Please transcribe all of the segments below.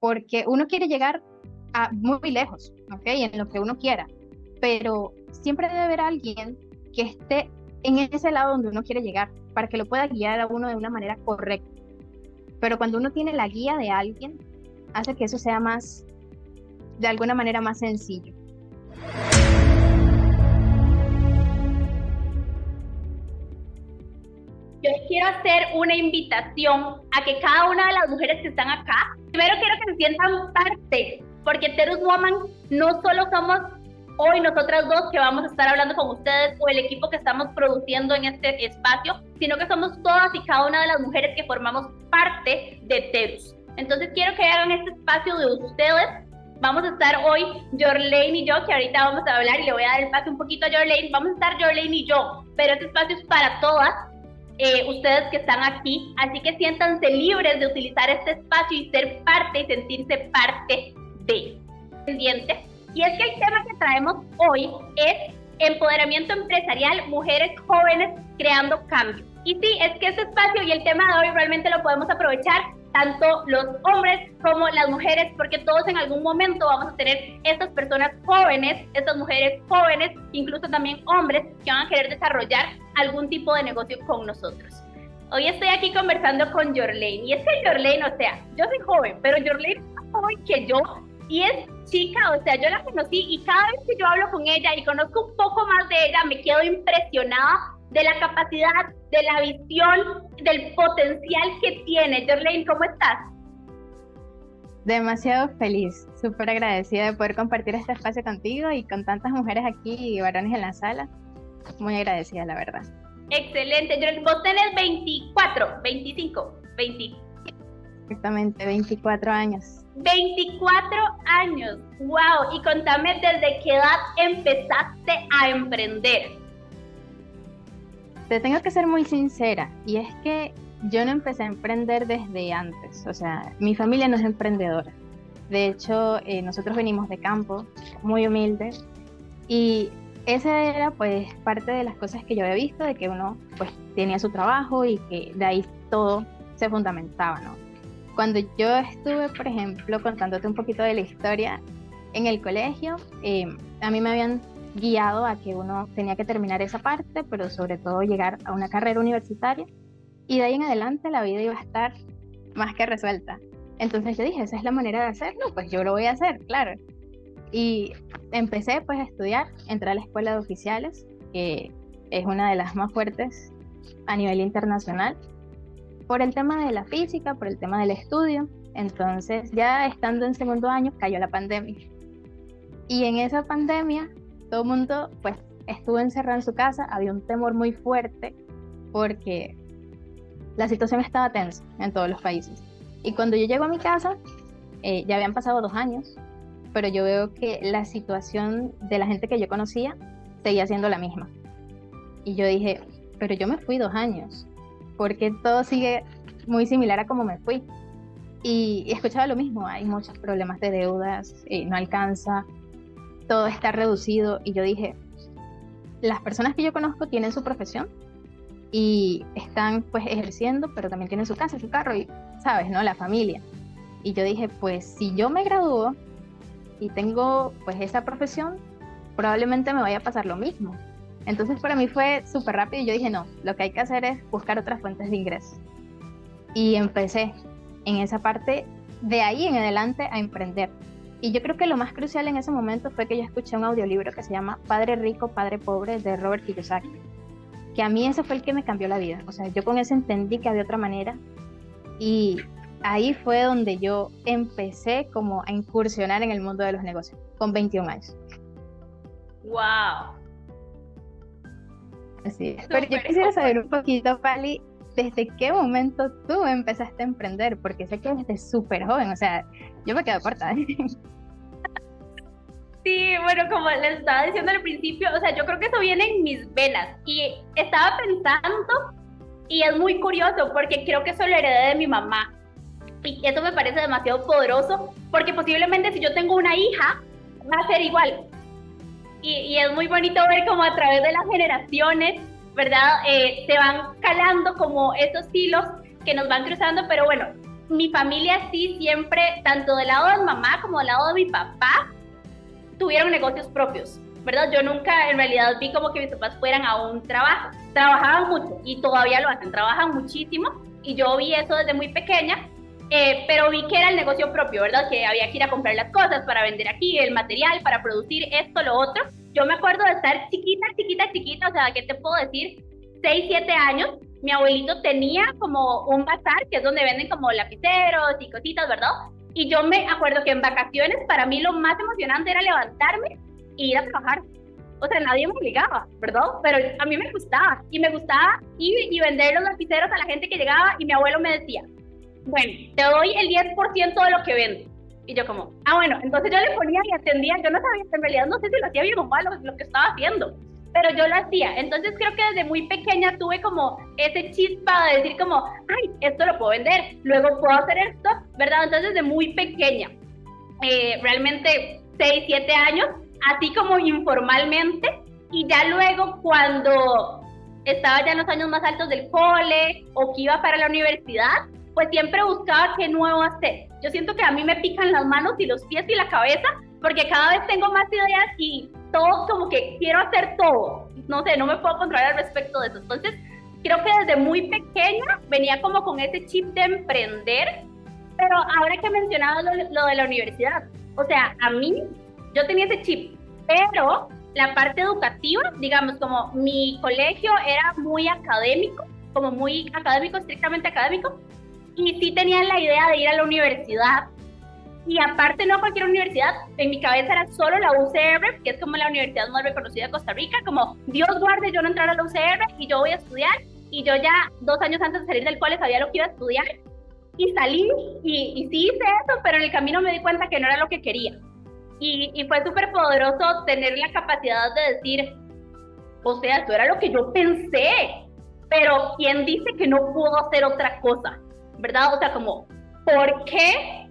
porque uno quiere llegar a muy lejos, ¿ok? En lo que uno quiera, pero siempre debe haber alguien que esté en ese lado donde uno quiere llegar, para que lo pueda guiar a uno de una manera correcta. Pero cuando uno tiene la guía de alguien, hace que eso sea más, de alguna manera más sencillo. Yo quiero hacer una invitación a que cada una de las mujeres que están acá, primero quiero que se sientan parte, porque Terus Woman no solo somos hoy nosotras dos que vamos a estar hablando con ustedes o el equipo que estamos produciendo en este espacio, sino que somos todas y cada una de las mujeres que formamos parte de Terus. Entonces quiero que hagan este espacio de ustedes. Vamos a estar hoy Jorlane y yo, que ahorita vamos a hablar y le voy a dar el paso un poquito a Jorlane. Vamos a estar Jorlane y yo, pero este espacio es para todas. Ustedes que están aquí, así que siéntanse libres de utilizar este espacio y ser parte y sentirse parte de pendiente. Y es que el tema que traemos hoy es empoderamiento empresarial, mujeres jóvenes creando cambio. Y sí, es que este espacio y el tema de hoy realmente lo podemos aprovechar tanto los hombres como las mujeres, porque todos en algún momento vamos a tener estas personas jóvenes, estas mujeres jóvenes, incluso también hombres que van a querer desarrollar algún tipo de negocio con nosotros. Hoy estoy aquí conversando con Jorlane, y es que Jorlane, o sea, yo soy joven, pero Jorlane es más joven que yo, y es chica, o sea, yo la conocí, y cada vez que yo hablo con ella y conozco un poco más de ella, me quedo impresionada de la capacidad, de la visión, del potencial que tiene. Jorlane, ¿cómo estás? Demasiado feliz, súper agradecida de poder compartir este espacio contigo y con tantas mujeres aquí y varones en la sala. Muy agradecida, la verdad. Excelente. Jorlane, vos tenés 24, 25, 20. Exactamente, 24 años. 24 años, wow. Y contame, ¿desde qué edad empezaste a emprender? Te tengo que ser muy sincera, y es que yo no empecé a emprender desde antes, o sea, mi familia no es emprendedora. De hecho, nosotros venimos de campo, muy humildes, y esa era pues parte de las cosas que yo había visto, de que uno pues tenía su trabajo y que de ahí todo se fundamentaba, ¿no? Cuando yo estuve, por ejemplo, contándote un poquito de la historia en el colegio, a mí me habían guiado a que uno tenía que terminar esa parte, pero sobre todo llegar a una carrera universitaria, y de ahí en adelante la vida iba a estar más que resuelta. Entonces yo dije, esa es la manera de hacerlo, pues yo lo voy a hacer, claro. Y empecé pues a estudiar, entré a la escuela de oficiales, que es una de las más fuertes a nivel internacional, por el tema de la física, por el tema del estudio. Entonces ya estando en segundo año cayó la pandemia, y en esa pandemia todo el mundo pues estuvo encerrado en su casa, había un temor muy fuerte porque la situación estaba tensa en todos los países. Y cuando yo llego a mi casa, ya habían pasado 2 años, pero yo veo que la situación de la gente que yo conocía seguía siendo la misma. Y yo dije, pero yo me fui 2 años, porque todo sigue muy similar a como me fui. Y escuchaba lo mismo, hay muchos problemas de deudas, no alcanza, todo está reducido. Y yo dije, las personas que yo conozco tienen su profesión y están pues ejerciendo, pero también tienen su casa, su carro y, sabes, ¿no? La familia. Y yo dije, pues si yo me gradúo y tengo pues esa profesión, probablemente me vaya a pasar lo mismo. Entonces para mí fue súper rápido y yo dije, no, lo que hay que hacer es buscar otras fuentes de ingresos. Y empecé en esa parte, de ahí en adelante, a emprender. Y yo creo que lo más crucial en ese momento fue que yo escuché un audiolibro que se llama Padre Rico, Padre Pobre, de Robert Kiyosaki, que a mí ese fue el que me cambió la vida. O sea, yo con eso entendí que había otra manera, y ahí fue donde yo empecé como a incursionar en el mundo de los negocios, con 21 años. Wow. Así es. Pero yo quisiera saber un poquito, Pali, ¿desde qué momento tú empezaste a emprender? Porque sé que desde súper joven, o sea, yo me quedo corta. Sí, bueno, como les estaba diciendo al principio, o sea, yo creo que eso viene en mis venas. Y estaba pensando, y es muy curioso, porque creo que eso lo heredé de mi mamá. Y eso me parece demasiado poderoso, porque posiblemente si yo tengo una hija, va a ser igual. Y es muy bonito ver cómo a través de las generaciones, ¿verdad? Se van calando como esos hilos que nos van cruzando, pero bueno, mi familia sí siempre, tanto del lado de mi mamá como del lado de mi papá, tuvieron negocios propios, ¿verdad? Yo nunca en realidad vi como que mis papás fueran a un trabajo. Trabajaban mucho y todavía lo hacen, trabajan muchísimo y yo vi eso desde muy pequeña, pero vi que era el negocio propio, ¿verdad? Que había que ir a comprar las cosas para vender aquí, el material para producir esto, lo otro. Yo me acuerdo de estar chiquita, o sea, ¿qué te puedo decir? 6, 7 años, mi abuelito tenía como un bazar, que es donde venden como lapiceros y cositas, ¿verdad? Y yo me acuerdo que en vacaciones para mí lo más emocionante era levantarme e ir a trabajar. O sea, nadie me obligaba, ¿verdad? Pero a mí me gustaba. Y me gustaba ir y vender los lapiceros a la gente que llegaba y mi abuelo me decía, bueno, te doy el 10% de lo que vendo. Y yo como, bueno, entonces yo le ponía y atendía. Yo no sabía, en realidad no sé si lo hacía bien o mal lo que estaba haciendo, pero yo lo hacía. Entonces creo que desde muy pequeña tuve como ese chispa de decir como, ay, esto lo puedo vender, luego puedo hacer esto, ¿verdad? Entonces desde muy pequeña, realmente 6, 7 años, así como informalmente, y ya luego cuando estaba ya en los años más altos del cole o que iba para la universidad, pues siempre buscaba qué nuevo hacer. Yo siento que a mí me pican las manos y los pies y la cabeza, porque cada vez tengo más ideas y todo como que quiero hacer todo. No sé, no me puedo controlar al respecto de eso. Entonces, creo que desde muy pequeña venía como con ese chip de emprender, pero ahora que mencionabas lo de la universidad, o sea, a mí, yo tenía ese chip, pero la parte educativa, digamos, como mi colegio era muy académico, como muy académico, estrictamente académico, y sí tenían la idea de ir a la universidad, y aparte no cualquier universidad, en mi cabeza era solo la UCR, que es como la universidad más reconocida de Costa Rica, como Dios guarde yo no entrar a la UCR y yo voy a estudiar, y yo ya 2 años antes de salir del cole sabía lo que iba a estudiar, y salí, y sí hice eso, pero en el camino me di cuenta que no era lo que quería, y fue súper poderoso tener la capacidad de decir, o sea, esto era lo que yo pensé, pero ¿quién dice que no puedo hacer otra cosa? ¿Verdad? O sea, como, ¿por qué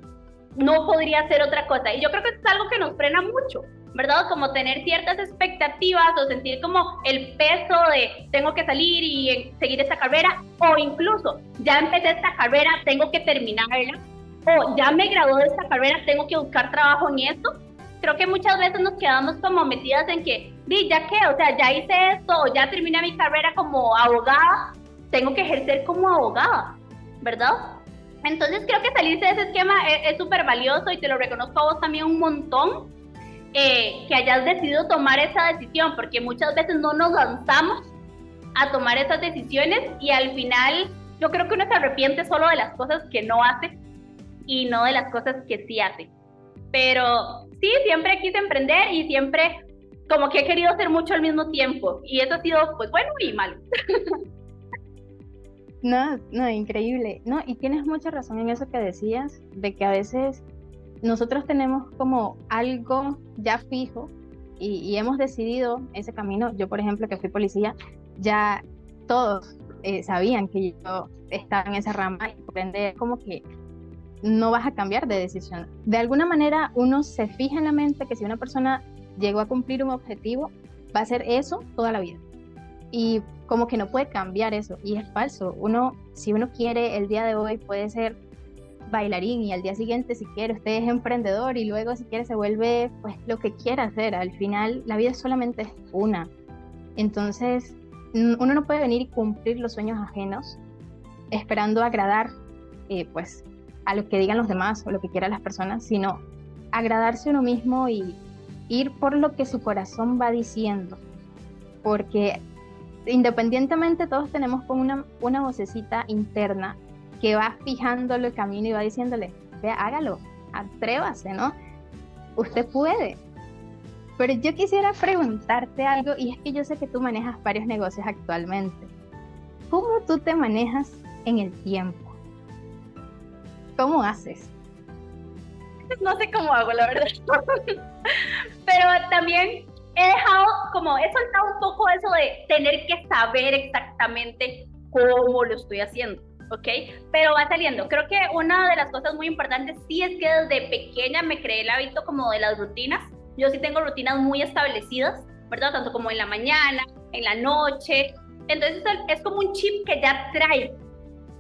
no podría hacer otra cosa? Y yo creo que es algo que nos frena mucho, ¿verdad? Como tener ciertas expectativas o sentir como el peso de tengo que salir y seguir esta carrera, o incluso ya empecé esta carrera, tengo que terminarla, o ya me gradué de esta carrera, tengo que buscar trabajo en esto. Creo que muchas veces nos quedamos como metidas en que, ¿ya qué? O sea, ya hice esto, o ya terminé mi carrera como abogada, tengo que ejercer como abogada, ¿verdad? Entonces creo que salirse de ese esquema es súper valioso y te lo reconozco a vos también un montón, que hayas decidido tomar esa decisión, porque muchas veces no nos lanzamos a tomar esas decisiones y al final yo creo que uno se arrepiente solo de las cosas que no hace y no de las cosas que sí hace. Pero sí, siempre quise emprender y siempre como que he querido hacer mucho al mismo tiempo y eso ha sido pues bueno y malo. No, increíble. No, y tienes mucha razón en eso que decías, de que a veces nosotros tenemos como algo ya fijo y hemos decidido ese camino. Yo, por ejemplo, que fui policía, ya todos sabían que yo estaba en esa rama y por ende como que no vas a cambiar de decisión. De alguna manera uno se fija en la mente que si una persona llegó a cumplir un objetivo, va a hacer eso toda la vida. Y como que no puede cambiar eso, y es falso. Si uno quiere, el día de hoy puede ser bailarín y al día siguiente si quiere usted es emprendedor y luego si quiere se vuelve pues lo que quiera hacer. Al final la vida solamente es una. Entonces uno no puede venir y cumplir los sueños ajenos esperando agradar pues a lo que digan los demás o lo que quieran las personas, sino agradarse uno mismo y ir por lo que su corazón va diciendo, porque independientemente todos tenemos como una vocecita interna que va fijándole el camino y va diciéndole, vea, hágalo, atrévase, ¿no? Usted puede. Pero yo quisiera preguntarte algo, y es que yo sé que tú manejas varios negocios actualmente. ¿Cómo tú te manejas en el tiempo? ¿Cómo haces? No sé cómo hago, la verdad. Pero también he soltado un poco eso de tener que saber exactamente cómo lo estoy haciendo, ¿ok? Pero va saliendo. Creo que una de las cosas muy importantes sí es que desde pequeña me creé el hábito como de las rutinas. Yo sí tengo rutinas muy establecidas, ¿verdad? Tanto como en la mañana, en la noche. Entonces es como un chip que ya traigo.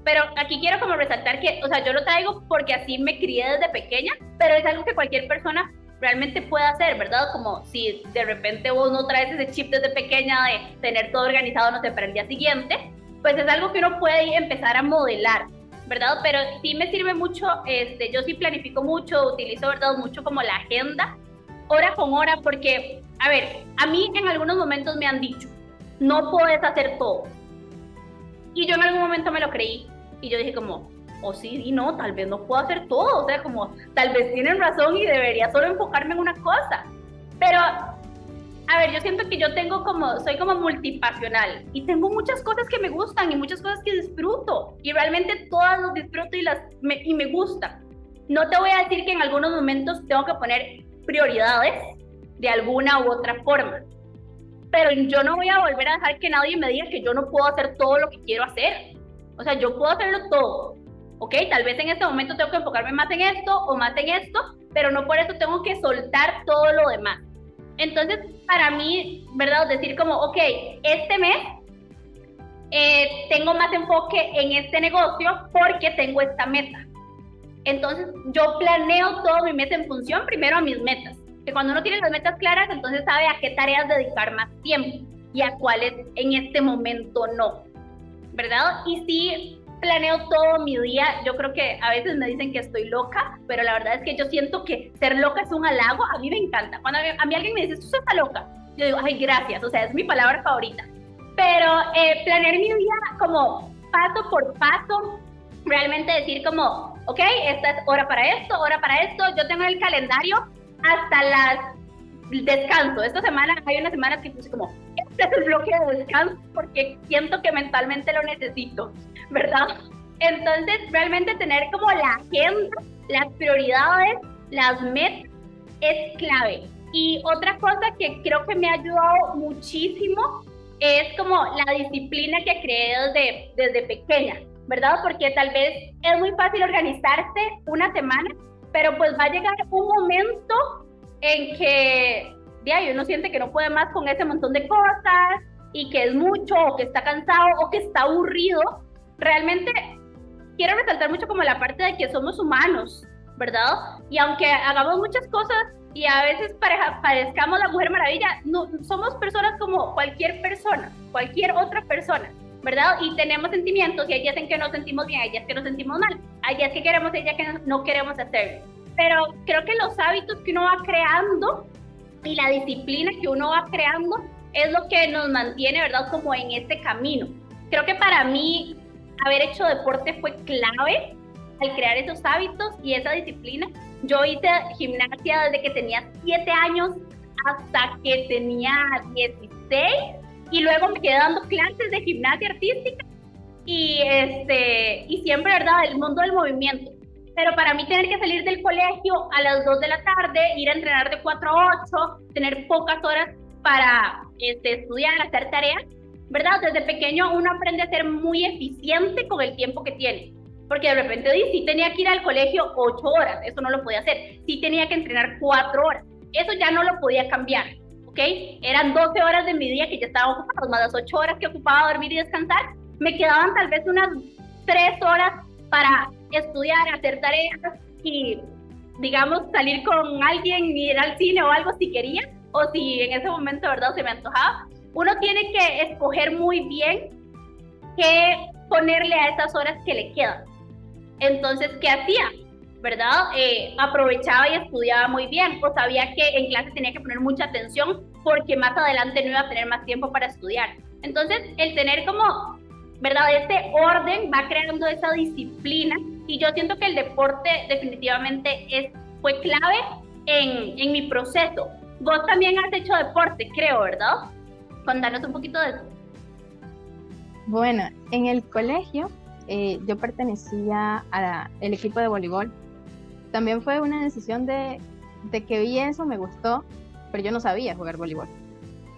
Pero aquí quiero como resaltar que, o sea, yo lo traigo porque así me crié desde pequeña, pero es algo que cualquier persona realmente puede hacer, ¿verdad? Como si de repente vos no traes ese chip desde pequeña de tener todo organizado, no sé, para el día siguiente, pues es algo que uno puede empezar a modelar, ¿verdad? Pero sí me sirve mucho, yo sí planifico mucho, utilizo, ¿verdad? Mucho como la agenda, hora con hora, porque, a ver, a mí en algunos momentos me han dicho, no puedes hacer todo. Y yo en algún momento me lo creí, y yo dije como, sí, y no, tal vez no puedo hacer todo, o sea, como, tal vez tienen razón y debería solo enfocarme en una cosa. Pero, a ver, yo siento que yo soy como multipasional, y tengo muchas cosas que me gustan, y muchas cosas que disfruto, y realmente todas las disfruto y me gustan. No te voy a decir que en algunos momentos tengo que poner prioridades de alguna u otra forma, pero yo no voy a volver a dejar que nadie me diga que yo no puedo hacer todo lo que quiero hacer. O sea, yo puedo hacerlo todo, ¿ok? Tal vez en este momento tengo que enfocarme más en esto o más en esto, pero no por eso tengo que soltar todo lo demás. Entonces, para mí, ¿verdad? Decir como, ok, este mes tengo más enfoque en este negocio porque tengo esta meta. Entonces, yo planeo todo mi mes en función primero a mis metas. Que cuando uno tiene las metas claras, entonces sabe a qué tareas dedicar más tiempo y a cuáles en este momento no, ¿verdad? Y sí planeo todo mi día. Yo creo que a veces me dicen que estoy loca, pero la verdad es que yo siento que ser loca es un halago. A mí me encanta. Cuando a mí alguien me dice, tú estás loca, yo digo, ay, gracias, o sea, es mi palabra favorita. Pero planear mi día como paso por paso, realmente decir como, ok, esta es hora para esto, yo tengo el calendario hasta descanso. Esta semana hay unas semanas que puse como, este es el bloque de descanso porque siento que mentalmente lo necesito, ¿verdad? Entonces, realmente tener como la agenda, las prioridades, las metas, es clave. Y otra cosa que creo que me ha ayudado muchísimo es como la disciplina que creé desde pequeña, ¿verdad? Porque tal vez es muy fácil organizarse una semana, pero pues va a llegar un momento en que uno siente que no puede más con ese montón de cosas y que es mucho, o que está cansado, o que está aburrido. Realmente quiero resaltar mucho como la parte de que somos humanos, ¿verdad? Y aunque hagamos muchas cosas y a veces parezcamos la Mujer Maravilla, no, somos personas como cualquier persona, cualquier otra persona, ¿verdad? Y tenemos sentimientos, y hay días en que nos sentimos bien, hay días que nos sentimos mal, hay días que queremos, hay días que no queremos hacerlo. Pero creo que los hábitos que uno va creando y la disciplina que uno va creando es lo que nos mantiene, ¿verdad? Como en este camino. Creo que para mí haber hecho deporte fue clave al crear esos hábitos y esa disciplina. Yo hice gimnasia desde que tenía 7 años hasta que tenía 16, y luego me quedé dando clases de gimnasia artística y siempre, ¿verdad?, el mundo del movimiento. Pero para mí tener que salir del colegio a las 2 de la tarde, ir a entrenar de 4 a 8, tener pocas horas para estudiar, hacer tareas, ¿verdad? Desde pequeño uno aprende a ser muy eficiente con el tiempo que tiene. Porque de repente sí tenía que ir al colegio 8 horas, eso no lo podía hacer. Sí tenía que entrenar 4 horas, eso ya no lo podía cambiar, ¿ok? Eran 12 horas de mi día que ya estaban ocupadas, más las 8 horas que ocupaba dormir y descansar. Me quedaban tal vez unas 3 horas para estudiar, hacer tareas y, digamos, salir con alguien, ir al cine o algo si quería, o si en ese momento, ¿verdad?, se me antojaba. Uno tiene que escoger muy bien qué ponerle a esas horas que le quedan. Entonces, ¿qué hacía? ¿Verdad? Aprovechaba y estudiaba muy bien, o sabía que en clase tenía que poner mucha atención porque más adelante no iba a tener más tiempo para estudiar. Entonces, el tener como, ¿verdad?, este orden va creando esa disciplina, y yo siento que el deporte definitivamente fue clave en mi proceso. Vos también has hecho deporte, creo, ¿verdad? Contanos un poquito de eso. Bueno, en el colegio yo pertenecía al equipo de voleibol. También fue una decisión de que vi eso, me gustó, pero yo no sabía jugar voleibol.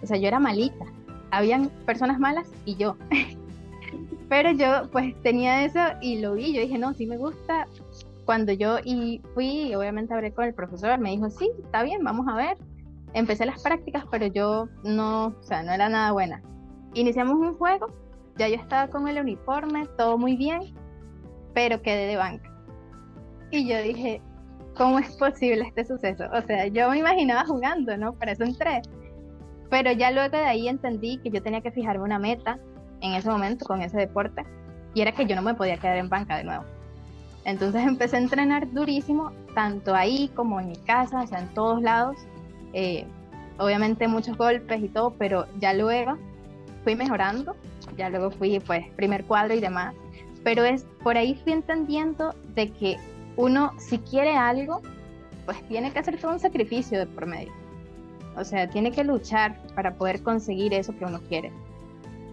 O sea, yo era malita. Habían personas malas y yo. Pero yo pues tenía eso y lo vi, yo dije, no, sí me gusta. Cuando yo fui, obviamente hablé con el profesor, me dijo, sí, está bien, vamos a ver. Empecé las prácticas, pero yo no era nada buena. Iniciamos un juego, ya yo estaba con el uniforme, todo muy bien, pero quedé de banca. Y yo dije, ¿cómo es posible este suceso? O sea, yo me imaginaba jugando, ¿no? Para eso entré. Pero ya luego de ahí entendí que yo tenía que fijarme una meta en ese momento con ese deporte, y era que yo no me podía quedar en banca de nuevo. Entonces empecé a entrenar durísimo, tanto ahí como en mi casa, o sea, en todos lados. Obviamente muchos golpes y todo, pero ya luego fui mejorando, ya luego fui pues primer cuadro y demás. Pero por ahí fui entendiendo de que uno, si quiere algo, pues tiene que hacer todo un sacrificio de por medio. O sea, tiene que luchar para poder conseguir eso que uno quiere.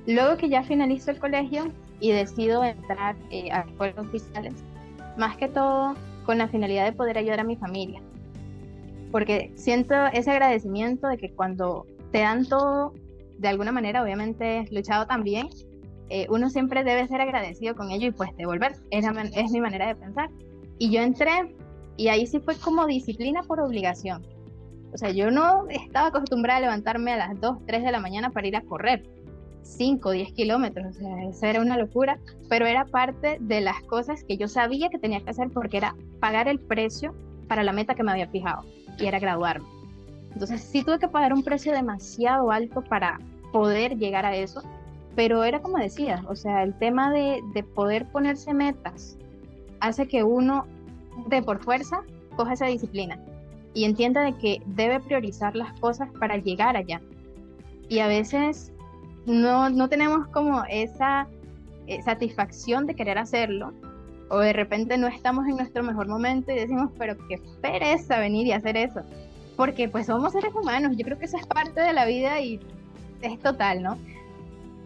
Luego que ya finalizo el colegio y decido entrar a escuelas oficiales, más que todo con la finalidad de poder ayudar a mi familia. Porque siento ese agradecimiento de que cuando te dan todo, de alguna manera, obviamente luchado también, uno siempre debe ser agradecido con ello y pues devolver. Es mi manera de pensar. Y yo entré y ahí sí fue como disciplina por obligación. O sea, yo no estaba acostumbrada a levantarme a las 2, 3 de la mañana para ir a correr 5, 10 kilómetros, o sea, eso era una locura, pero era parte de las cosas que yo sabía que tenía que hacer porque era pagar el precio para la meta que me había fijado, y era graduarme. Entonces sí tuve que pagar un precio demasiado alto para poder llegar a eso, pero era como decía, o sea, el tema de poder ponerse metas hace que uno de por fuerza coja esa disciplina y entienda de que debe priorizar las cosas para llegar allá. Y a veces no tenemos como esa satisfacción de querer hacerlo, o de repente no estamos en nuestro mejor momento y decimos, pero qué pereza venir y hacer eso, porque pues somos seres humanos, yo creo que eso es parte de la vida y es total, ¿no?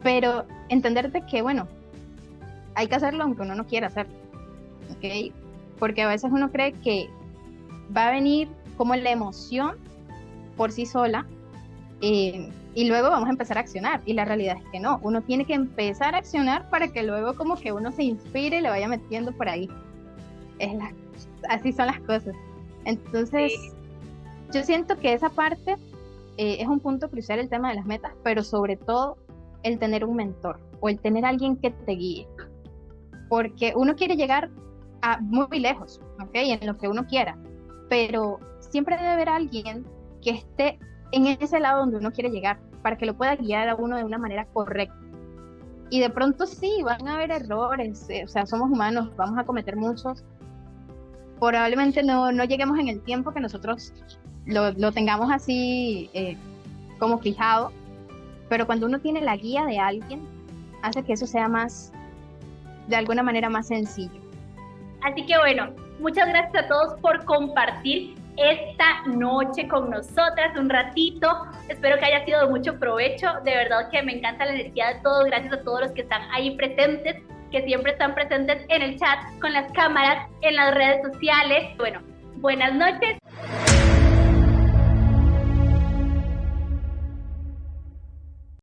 Pero entenderte que, bueno, hay que hacerlo aunque uno no quiera hacerlo, ¿ok? Porque a veces uno cree que va a venir como la emoción por sí sola, y luego vamos a empezar a accionar, y la realidad es que no, uno tiene que empezar a accionar para que luego como que uno se inspire y le vaya metiendo por ahí. Así son las cosas. Entonces, sí, yo siento que esa parte es un punto crucial, el tema de las metas, pero sobre todo el tener un mentor o el tener alguien que te guíe, porque uno quiere llegar a muy lejos, ¿ok? En lo que uno quiera, pero siempre debe haber alguien que esté en ese lado donde uno quiere llegar, para que lo pueda guiar a uno de una manera correcta. Y de pronto sí, van a haber errores, o sea, somos humanos, vamos a cometer muchos. Probablemente no lleguemos en el tiempo que nosotros lo tengamos así como fijado, pero cuando uno tiene la guía de alguien, hace que eso sea más, de alguna manera, más sencillo. Así que bueno, muchas gracias a todos por compartir esta noche con nosotras un ratito. Espero que haya sido de mucho provecho. De verdad que me encanta la energía de todos. Gracias a todos los que están ahí presentes, que siempre están presentes en el chat, con las cámaras, en las redes sociales. Bueno, buenas noches.